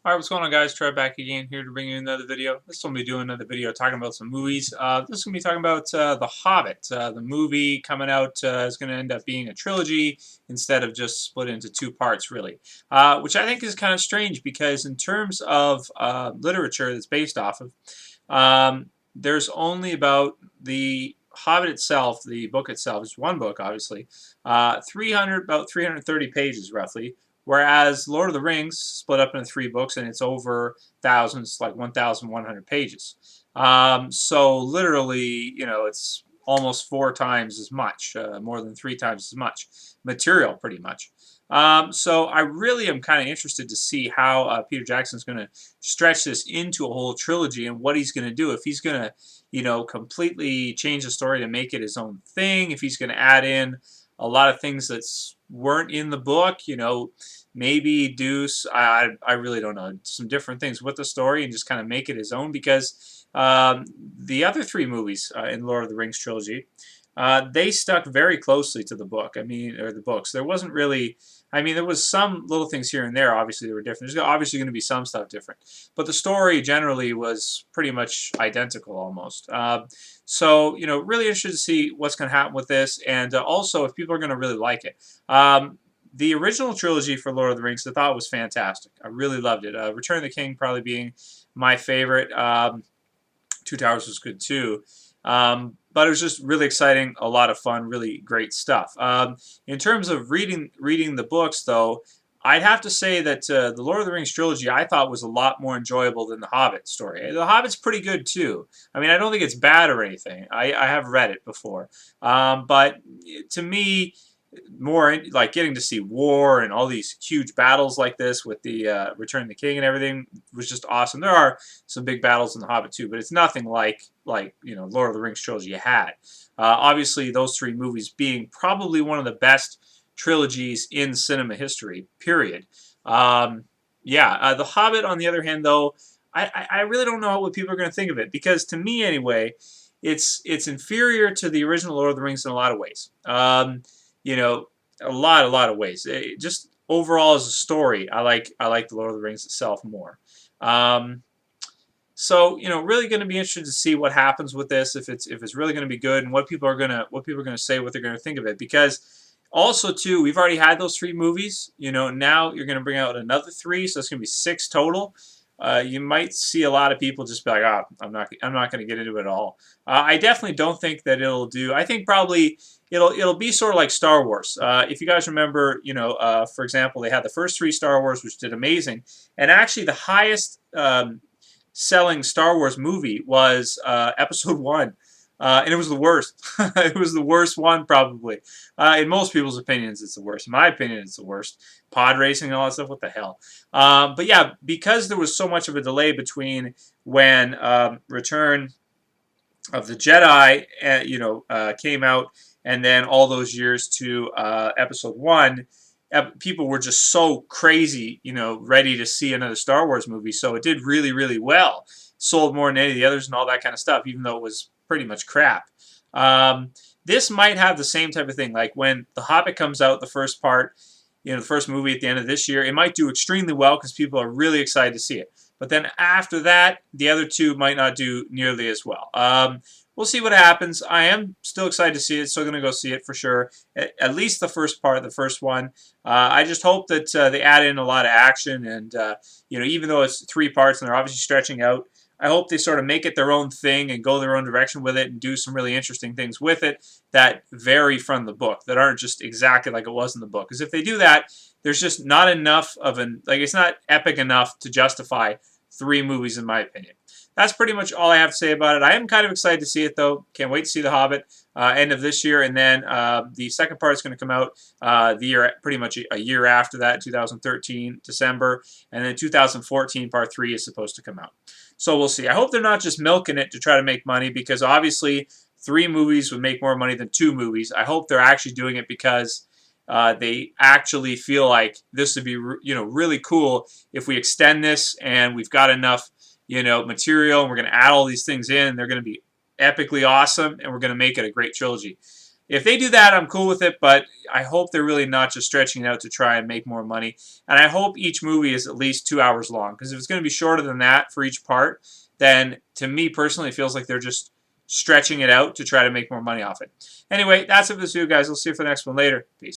Alright, what's going on, guys? Trev back again here to bring you another video. This will be doing another video talking about some movies. This is going to be talking about The Hobbit. The movie coming out is going to end up being a trilogy instead of just split into two parts, really. Which I think is kind of strange because in terms of literature that's based off of, there's only about the Hobbit itself, the book itself, is one book, obviously, about 330 pages, roughly. Whereas Lord of the Rings split up into three books, and it's over thousands, like 1,100 pages. So literally, it's almost four times as much, more than three times as much material, pretty much. So I really am kind of interested to see how Peter Jackson's going to stretch this into a whole trilogy and what he's going to do. If he's going to, completely change the story to make it his own thing, if he's going to add in a lot of things that weren't in the book, maybe do, I really don't know, some different things with the story and just kind of make it his own, because the other three movies in Lord of the Rings trilogy, they stuck very closely to the book. Or the books. There wasn't really, there was some little things here and there, obviously, that were different. There's obviously going to be some stuff different. But the story generally was pretty much identical, almost. So, really interested to see what's going to happen with this, and also if people are going to really like it. The original trilogy for Lord of the Rings, I thought was fantastic. I really loved it. Return of the King probably being my favorite. Two Towers was good too. But it was just really exciting, a lot of fun, really great stuff. In terms of reading the books, though, I'd have to say that the Lord of the Rings trilogy I thought was a lot more enjoyable than the Hobbit story. The Hobbit's pretty good too. I don't think it's bad or anything. I have read it before. But to me, more like getting to see war and all these huge battles like this with the Return of the King and everything was just awesome. There are some big battles in The Hobbit too, but it's nothing like Lord of the Rings trilogy had. Obviously, those three movies being probably one of the best trilogies in cinema history, period. The Hobbit, on the other hand, though, I really don't know what people are going to think of it, because to me anyway, it's inferior to the original Lord of the Rings in a lot of ways. A lot of ways. Just overall as a story, I like the Lord of the Rings itself more. So really going to be interested to see what happens with this, if it's really going to be good, and what people are gonna say, what they're gonna think of it. Because also too, we've already had those three movies. Now you're going to bring out another three, so it's going to be six total. You might see a lot of people just be like, I'm not going to get into it at all. I definitely don't think that it'll do. I think probably it'll be sort of like Star Wars. If you guys remember, for example, they had the first three Star Wars, which did amazing, and actually the highest selling Star Wars movie was Episode 1. And it was the worst. It was the worst one, probably. In most people's opinions, it's the worst. In my opinion, it's the worst. Pod racing and all that stuff, what the hell? But yeah, because there was so much of a delay between when Return of the Jedi, came out, and then all those years to Episode 1, people were just so crazy, ready to see another Star Wars movie. So it did really, really well. Sold more than any of the others and all that kind of stuff, even though it was pretty much crap. This might have the same type of thing. Like when The Hobbit comes out, the first part, the first movie at the end of this year, it might do extremely well because people are really excited to see it. But then after that, the other two might not do nearly as well. We'll see what happens. I am still excited to see it. Still going to go see it for sure. At least the first part, the first one. I just hope that they add in a lot of action. And, even though it's three parts and they're obviously stretching out, I hope they sort of make it their own thing and go their own direction with it and do some really interesting things with it that vary from the book, that aren't just exactly like it was in the book. Because if they do that, there's just not enough of it's not epic enough to justify three movies, in my opinion. That's pretty much all I have to say about it. I am kind of excited to see it, though. Can't wait to see The Hobbit end of this year. And then the second part is going to come out pretty much a year after that, 2013, December. And then 2014, part 3 is supposed to come out. So we'll see. I hope they're not just milking it to try to make money, because obviously three movies would make more money than two movies. I hope they're actually doing it because they actually feel like this would be really cool if we extend this and we've got enough material, and we're going to add all these things in. They're going to be epically awesome, and we're going to make it a great trilogy. If they do that, I'm cool with it, but I hope they're really not just stretching it out to try and make more money. And I hope each movie is at least 2 hours long, because if it's going to be shorter than that for each part, then to me personally, it feels like they're just stretching it out to try to make more money off it. Anyway, that's it for this video, guys. We'll see you for the next one later. Peace.